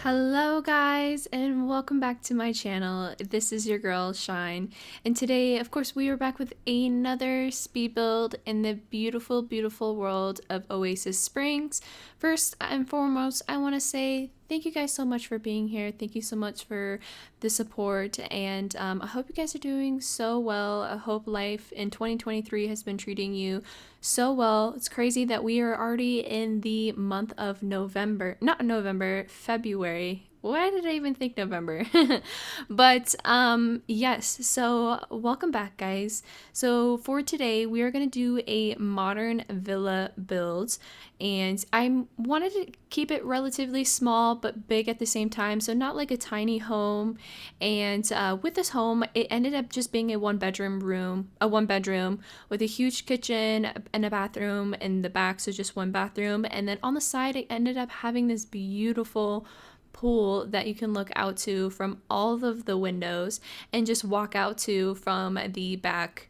Hello guys and welcome back to my channel. This is your girl Shine, and today of course we are back with another speed build in the beautiful world of Oasis Springs. First and foremost, I want to say thank you guys so much for being here. Thank you so much for the support, and I hope you guys are doing so well. I hope life in 2023 has been treating you so well. It's crazy that we are already in the month of November, not November, February. Why did I even think November? But yes, so welcome back guys. So for today we are going to do a modern villa build, and I wanted to keep it relatively small but big at the same time, so not like a tiny home. And with this home, it ended up just being a one bedroom with a huge kitchen and a bathroom in the back, so just one bathroom. And then on the side, it ended up having this beautiful pool that you can look out to from all of the windows and just walk out to from the back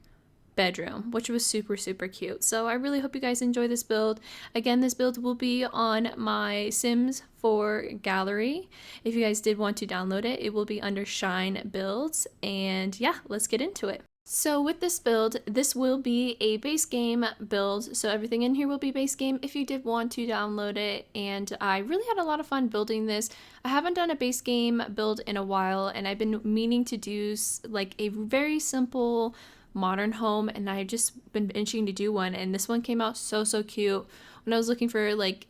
bedroom, which was super cute. So I really hope you guys enjoy this build. Again, this build will be on my Sims 4 gallery. If you guys did want to download it, it will be under ShineBuilds. And yeah, let's get into it. So with this build, this will be a base game build, so everything in here will be base game if you did want to download it, and I really had a lot of fun building this. I haven't done a base game build in a while, and I've been meaning to do like a very simple modern home, and I've just been itching to do one, and this one came out so cute. When I was looking for like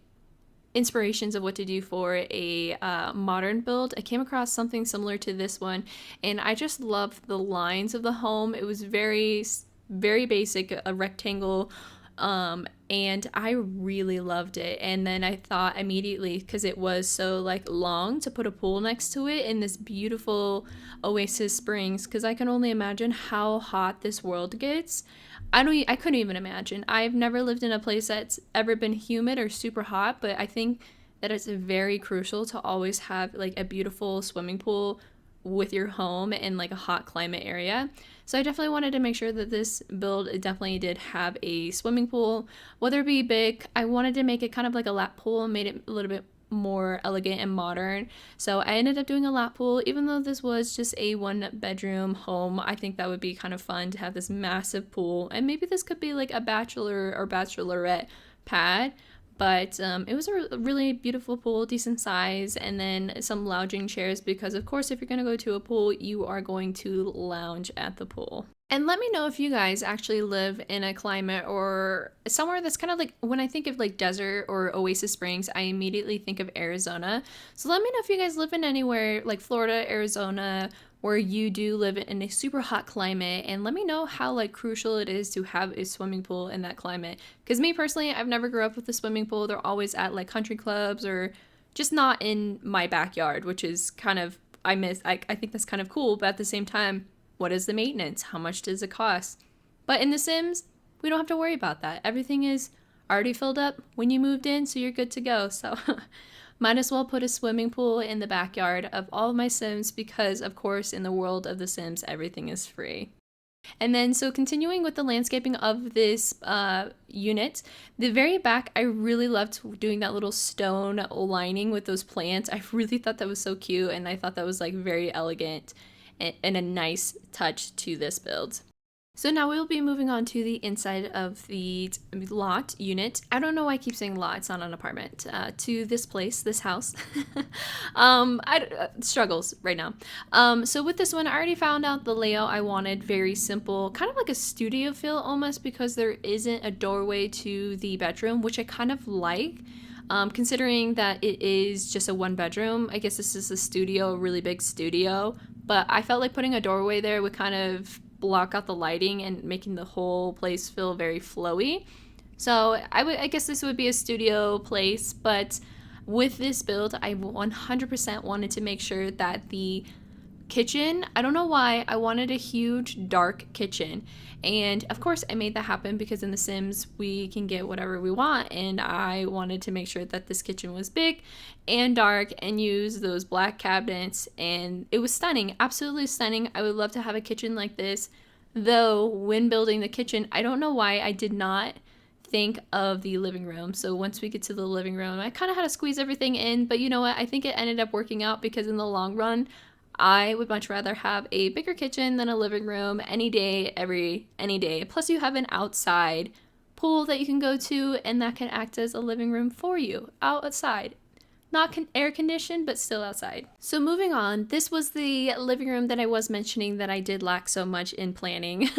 inspirations of what to do for a modern build, I came across something similar to this one, and I just loved the lines of the home. It was very basic, a rectangle, and I really loved it. And then I thought immediately, because it was so like long, to put a pool next to it in this beautiful Oasis Springs, because I can only imagine how hot this world gets. I couldn't even imagine. I've never lived in a place that's ever been humid or super hot, but I think that it's very crucial to always have like a beautiful swimming pool with your home in like a hot climate area. So I definitely wanted to make sure that this build definitely did have a swimming pool, whether it be big. I wanted to make it kind of like a lap pool and made it a little bit more elegant and modern. So I ended up doing a lap pool. Even though this was just a one bedroom home, I think that would be kind of fun to have this massive pool, and maybe this could be like a bachelor or bachelorette pad. But it was a really beautiful pool, decent size, and then some lounging chairs, because of course if you're going to go to a pool, you are going to lounge at the pool. And let me know if you guys actually live in a climate or somewhere that's kind of like, when I think of like desert or Oasis Springs, I immediately think of Arizona. So let me know if you guys live in anywhere like Florida, Arizona, where you do live in a super hot climate, and let me know how like crucial it is to have a swimming pool in that climate. Because me personally, I've never grew up with a swimming pool. They're always at like country clubs or just not in my backyard, which is kind of, I think that's kind of cool, but at the same time, what is the maintenance? How much does it cost? But in The Sims, we don't have to worry about that. Everything is already filled up when you moved in, so you're good to go. So might as well put a swimming pool in the backyard of all of my Sims, because of course in the world of The Sims, everything is free. And then, so continuing with the landscaping of this unit, the very back, I really loved doing that little stone lining with those plants. I really thought that was so cute, and I thought that was like very elegant and a nice touch to this build. So now we'll be moving on to the inside of the lot unit. I don't know why I keep saying lot, it's not an apartment. To this place, this house. Struggles right now. So with this one, I already found out the layout I wanted, very simple, kind of like a studio feel almost, because there isn't a doorway to the bedroom, which I kind of like. Considering that it is just a one bedroom, I guess this is a studio, a really big studio, but I felt like putting a doorway there would kind of block out the lighting and making the whole place feel very flowy. So I guess this would be a studio place, but with this build, I 100% wanted to make sure that the kitchen, I don't know why, I wanted a huge dark kitchen. And of course I made that happen, because in The Sims we can get whatever we want, and I wanted to make sure that this kitchen was big and dark and use those black cabinets, and it was stunning, absolutely stunning. I would love to have a kitchen like this, though when building the kitchen, I don't know why I did not think of the living room. So once we get to the living room, I kind of had to squeeze everything in, but you know what? I think it ended up working out because in the long run, I would much rather have a bigger kitchen than a living room any day, any day. Plus you have an outside pool that you can go to, and that can act as a living room for you outside. Not air conditioned, but still outside. So moving on, this was the living room that I was mentioning that I did lack so much in planning,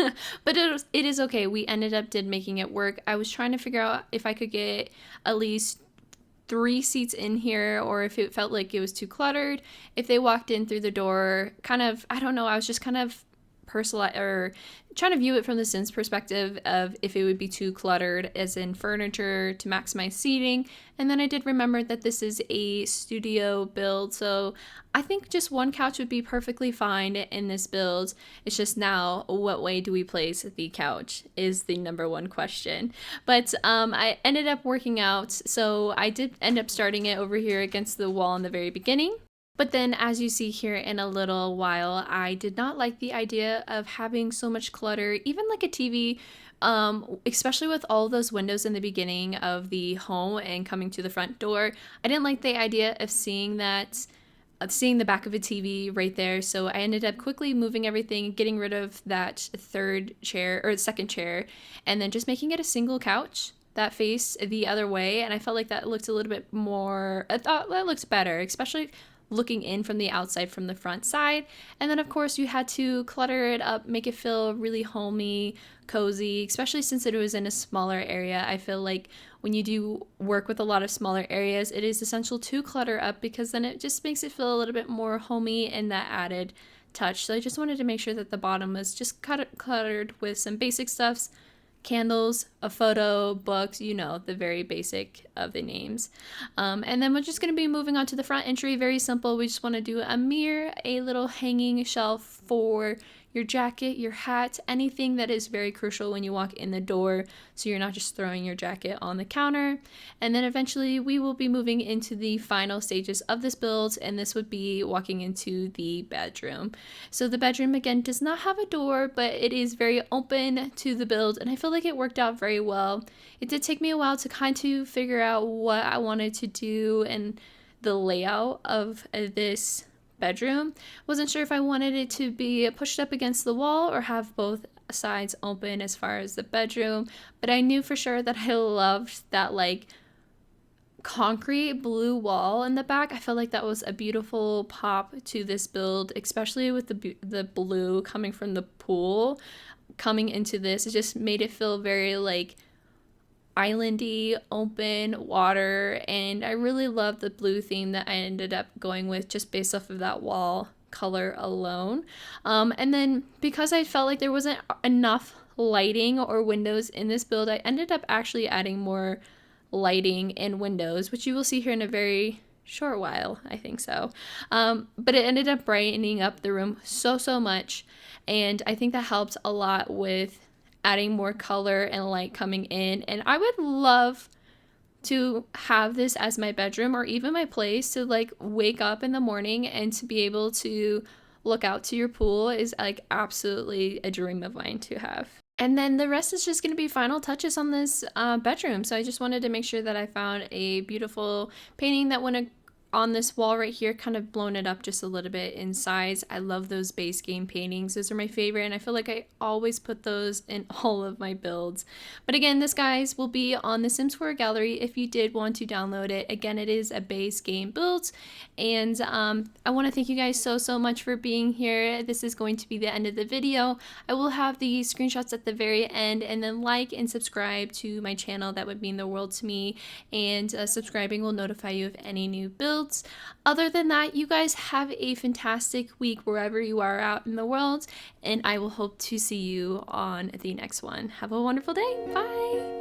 but it is okay. We ended up making it work. I was trying to figure out if I could get at least 3 seats in here, or if it felt like it was too cluttered. If they walked in through the door, kind of, I don't know, I was just kind of or trying to view it from the Sims perspective of if it would be too cluttered as in furniture to maximize seating. And then I did remember that this is a studio build, so I think just one couch would be perfectly fine in this build. It's just now, what way do we place the couch is the number one question. But I ended up working out, so I did end up starting it over here against the wall in the very beginning. But then, as you see here in a little while, I did not like the idea of having so much clutter, even like a TV, especially with all those windows in the beginning of the home and coming to the front door. I didn't like the idea of seeing that, seeing the back of a TV right there. So I ended up quickly moving everything, getting rid of that third chair or second chair, and then just making it a single couch that faced the other way. And I felt like that looked a little bit more, I thought that looked better, especially looking in from the outside from the front side. And then of course you had to clutter it up, make it feel really homey, cozy, especially since it was in a smaller area. I feel like when you do work with a lot of smaller areas, it is essential to clutter up because then it just makes it feel a little bit more homey and that added touch. So I just wanted to make sure that the bottom was just cluttered with some basic stuffs, candles, a photo, books, you know, the very basic of the names. And then we're just going to be moving on to the front entry. Very simple. We just want to do a mirror, a little hanging shelf for your jacket, your hat, anything that is very crucial when you walk in the door, so you're not just throwing your jacket on the counter. And then eventually we will be moving into the final stages of this build, and this would be walking into the bedroom. So the bedroom again does not have a door, but it is very open to the build, and I feel like it worked out very well. It did take me a while to kind of figure out what I wanted to do and the layout of this bedroom. Wasn't sure if I wanted it to be pushed up against the wall or have both sides open as far as the bedroom, but I knew for sure that I loved that like concrete blue wall in the back. I felt like that was a beautiful pop to this build, especially with the blue coming from the pool coming into this. It just made it feel very like islandy, open water, and I really love the blue theme that I ended up going with just based off of that wall color alone. And then because I felt like there wasn't enough lighting or windows in this build, I ended up actually adding more lighting and windows, which you will see here in a very short while, I think so. But it ended up brightening up the room so much, and I think that helped a lot with adding more color and light coming in. And I would love to have this as my bedroom or even my place to like wake up in the morning and to be able to look out to your pool is like absolutely a dream of mine to have. And then the rest is just going to be final touches on this bedroom. So I just wanted to make sure that I found a beautiful painting that went on this wall right here, kind of blown it up just a little bit in size. I love those base game paintings. Those are my favorite, and I feel like I always put those in all of my builds. But again, this guys will be on the Sims 4 gallery if you did want to download it. Again, it is a base game build, and I want to thank you guys so much for being here. This is going to be the end of the video. I will have the screenshots at the very end, and then like and subscribe to my channel. That would mean the world to me, and subscribing will notify you of any new builds. Other than that, you guys have a fantastic week wherever you are out in the world, and I will hope to see you on the next one. Have a wonderful day. Bye!